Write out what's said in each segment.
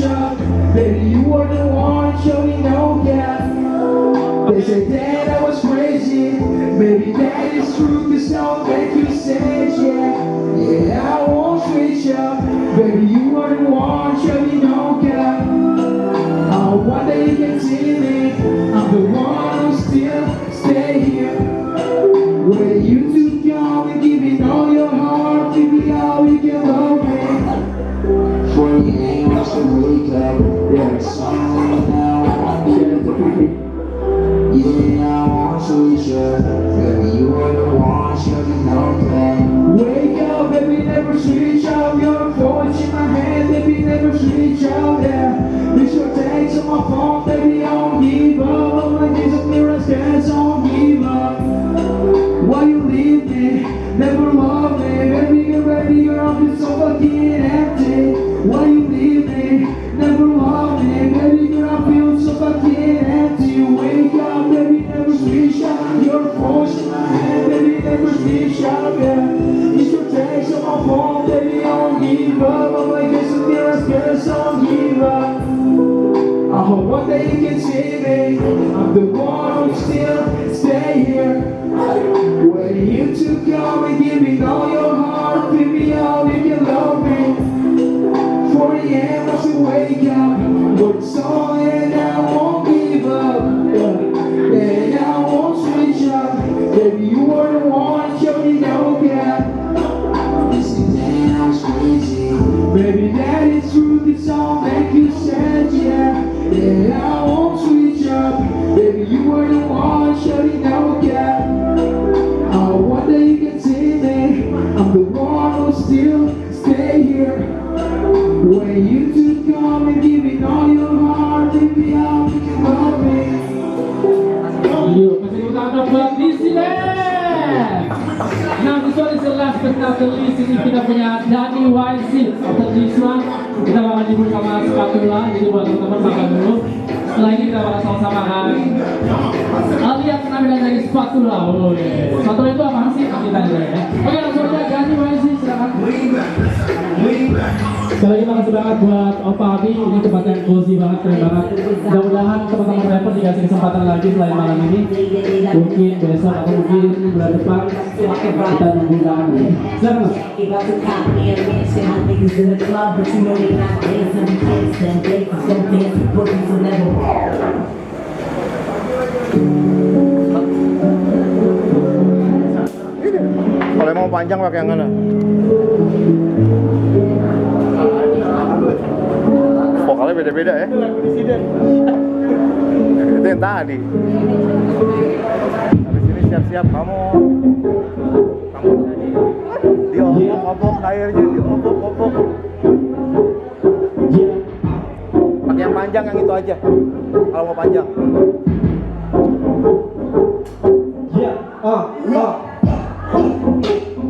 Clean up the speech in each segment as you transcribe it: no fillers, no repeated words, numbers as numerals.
up. Baby, you were the one, showing no cap. They say that I was crazy. Maybe that is true, cause now that you said yeah. Yeah, I won't switch up. Baby, you were the one, showing no cap. Oh, one day you can see me. I'm the one who still stay here. Where you to come and give me all your heart. Give me all you can love me. 48 hours to wake up. Yeah, somewhere now. Yeah, I want to switch up. Baby, you are the one, shawty, no plan. Wake up, baby, never switch up. Your voice in my head, baby, never switch up. Yeah, miss your text on my phone, baby, I don't give up. I'm like this, I'm near as gas, I don't give up. Why you leave me? Never love me. Baby, get ready, your arms is so fucking empty. Why you leave me? Never love me. Baby, girl, I feel so fucking empty. Wake up, baby, never switch up. Your voice in my head, baby, never switch up. Yeah, it's your text on my phone, baby, I don't give up. I'm like this, I'm near as gas, I don't give up. I hope one day you can see me. I'm the one who still stay here. Waiting you to come and give me all your heart. Give me all you can love me. 40 a.m. I should wake up. But it's all and I won't give up. And I won't switch up. Baby, you were the one, show me no gap. This is damn, I was crazy. Baby, that is true, it's all make you sad, yeah. Yeah, I won't switch up. Baby, you were the one, show me no gap. Oh, one day you can see me. I'm the one who still stay here. When you two come and give me all your heart, give me all you can love me. Yuk, kasih tepuk tangan buat Disneyland. Nah, this one is the last but not the least. Ini kita punya Dani YC. After this one, kita bakal dibuka sama spatula. Jadi buat teman-teman makan dulu. Setelah ini kita bakal sama-sama lihat penampilan dari spatula. Spatula itu apa sih? Kita lihat ya. Oke, langsung aja Dani YC, silakan. Sekali lagi makasih banget buat Opa Abi. Ini tempat yang cozy banget, keren banget. Mudah-mudahan teman-teman rapper dikasih kesempatan lagi selain malam ini. Mungkin besok atau mungkin bulan depan kita nunggu lagi. Silakan Mas. Kalau mau panjang pakai yang mana? Vokalnya beda-beda ya. Itu yang tadi. Habis ini siap-siap kamu nyanyi. Diobok-obok airnya, diobok-obok. Pakai yang panjang, yang itu aja. Kalau mau panjang.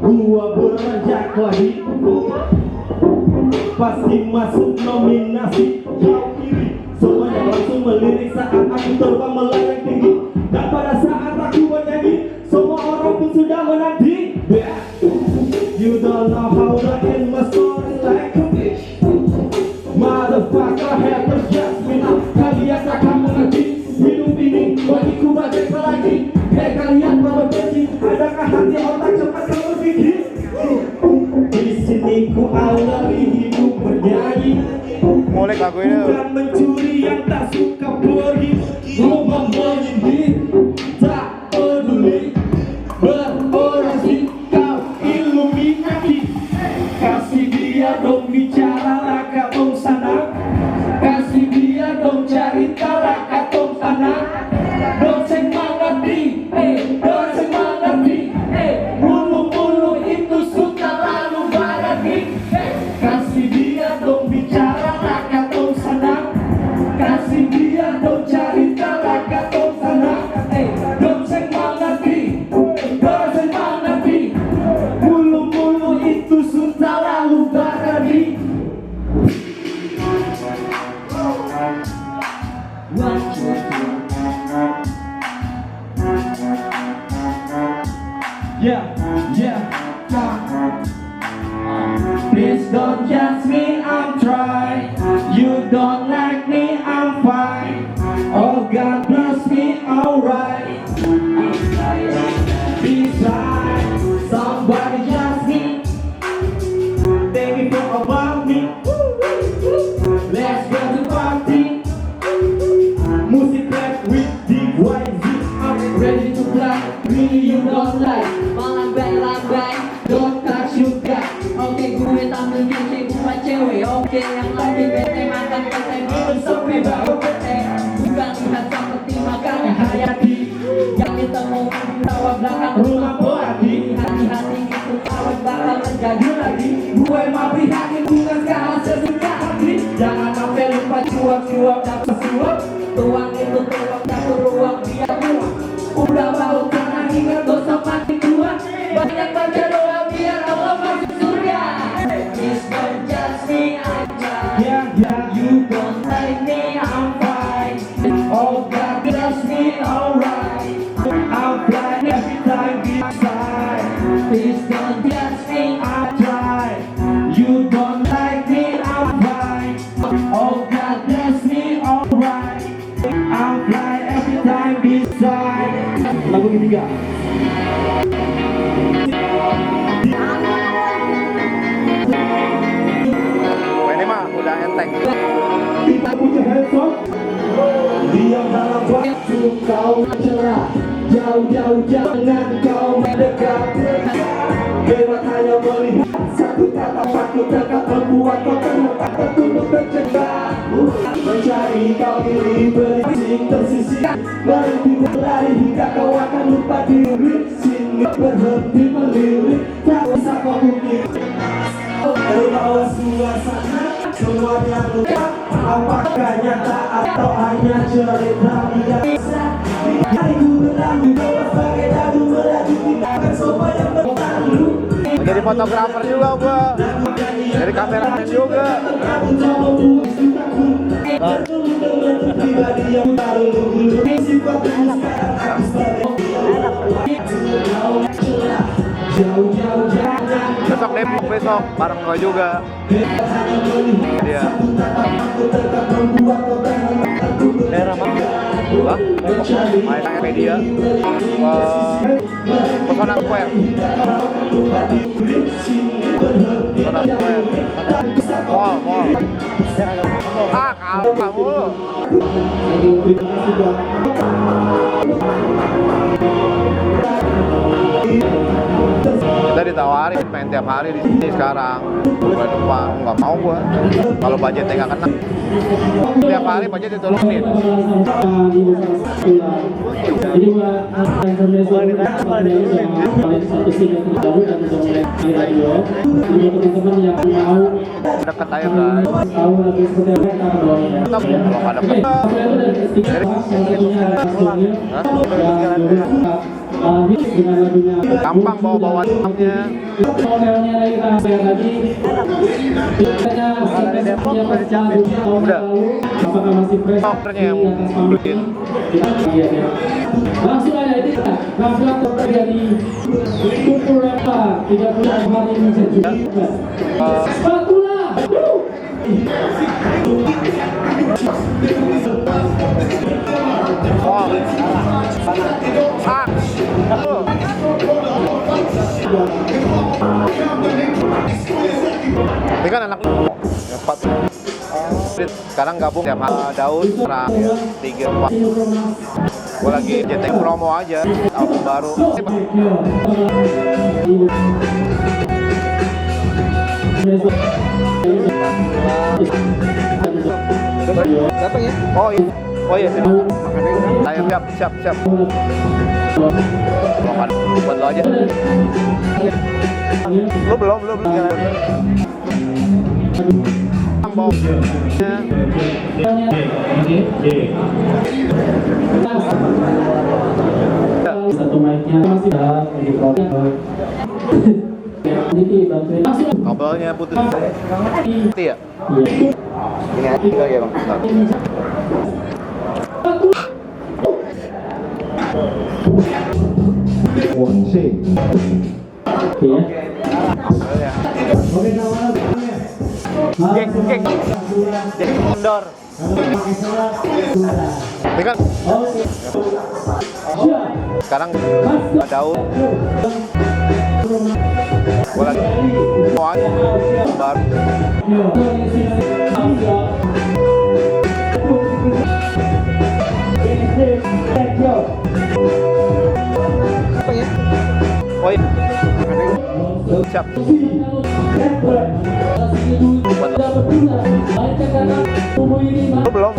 Gua beranjak lagi, pasti masuk nominasi. Kau iri, semuanya langsung melirik saat aku terbang melayang tinggi. Dan pada saat aku bernyanyi, semua orang pun sudah menanti. You don't know how to end my story like a bitch. Motherfucker, haters just me up. Kalian akan mengerti hidup ini bagiku bagai pelagi. Hei kalian mau berjanji, adakah hati otak cepat kamu berpikir? Di sini ku awali hidup bernyanyi. Mulai lagu ini. Bukan mencuri yang tak suka pergi. Ngomong menyindir, tak peduli. Berorasi kau Illuminati. Kasih dia dong bicara laka tong sana. Kasih dia dong cerita laka tong sana. Dosen mengerti, dosen mengerti. Mulu-mulu itu suka lalu baraki. Kasih dia dong bicara laka tong sana. Kasih dia dong cerita laka tong sana. don't like me, I'm fine. Oh, God bless me, alright. Beside somebody just me. Thank you for about me. Let's go to party. Music rap with DYZ. I'm ready to fly. Really you don't like. Melambai-lambai, don't touch juga. Oke gue tampilnya si bukan cewek. Oke yang lebih bete makan pete minum sampai baru bete. Bukan lihat seperti makannya hayati. Yang ditemukan di rawa belakang rumah Boati. Hati-hati itu kawan bakal terjadi lagi. Gue mau prihatin bukan sekarang sesuka hati. Jangan sampai lupa cuap-cuap dapat suap. Tuang itu tuang catur ruang biar muak. Udah mau jangan ingat dosa mati tua. Banyak baca doa biar Allah masuk surga. Please don't judge me, I'm fine. You don't like me, I'm fine. Oh, God bless me, alright. I'm flying every time beside. Please don't judge me, I try. You don't like me, I'm fine. Oh, God bless me, alright. I'm flying every time beside. Lagu ketiga. Ini mah udah enteng. Kita punya handphone. Diam dalam waktu kau cerah. Jauh-jauh jangan kau mendekat. Lewat hanya melihat satu kata waktu dekat membuat kau terluka tertunduk tercegah. Mencari kau diri berisik tersisih. Berhenti berlari hingga kau akan lupa diri. Sini berhenti melirik. Tak usah kau pikir. Terbawa suasana semuanya luka. Apakah nyata atau hanya cerita biasa? Hariku berlalu sebagai dadu melaju tinggalkan semua yang berlalu. Jadi fotografer juga gua. Jadi kameramen juga. Besok Depok besok bareng gua juga. Dia. Daerah mana? Hah? Main media. Pesona Square. Pesona Square. Mall. Ah, kamu. Kita ditawarin main tiap hari di sini sekarang. Bulan depan nggak mau gua. Kalau budgetnya nggak kena. Tiap hari budget ditolongin. Jadi buat satu sini baru dan radio. Untuk teman-teman yang mau Deket aja kan. tahu lagi seperti apa kita bawahnya. Tetap kalau nggak dapet. Dengan lagunya Gampang bawa uangnya. modelnya lagi kita bayar lagi. Katanya Udah. apakah masih fresh Covernya yang di atas panggung? bikin. Iya, ya. Langsung aja ini langsung terjadi kumpul rapper 30 hari menjadi Spatula. Oh. Ah. Ini kan anak empat. Sekarang gabung tiap hari Daud, terakhir 3-4. Gue lagi JTM promo aja, album baru. Datang ya? Oh iya sini. Saya siap. Makan buat lo aja. Lu belum. Bom. Satu mic-nya masih ada di produk. Jadi bantuin langsung. Kabelnya putus. Iya. Iya. Ini aja tinggal ya, Bang. Oke ya. Oke. Oke, Geng. jadi kendor. Ini kan sekarang daun. Gua lagi mau aja baru. Oh iya. Siap. Belum.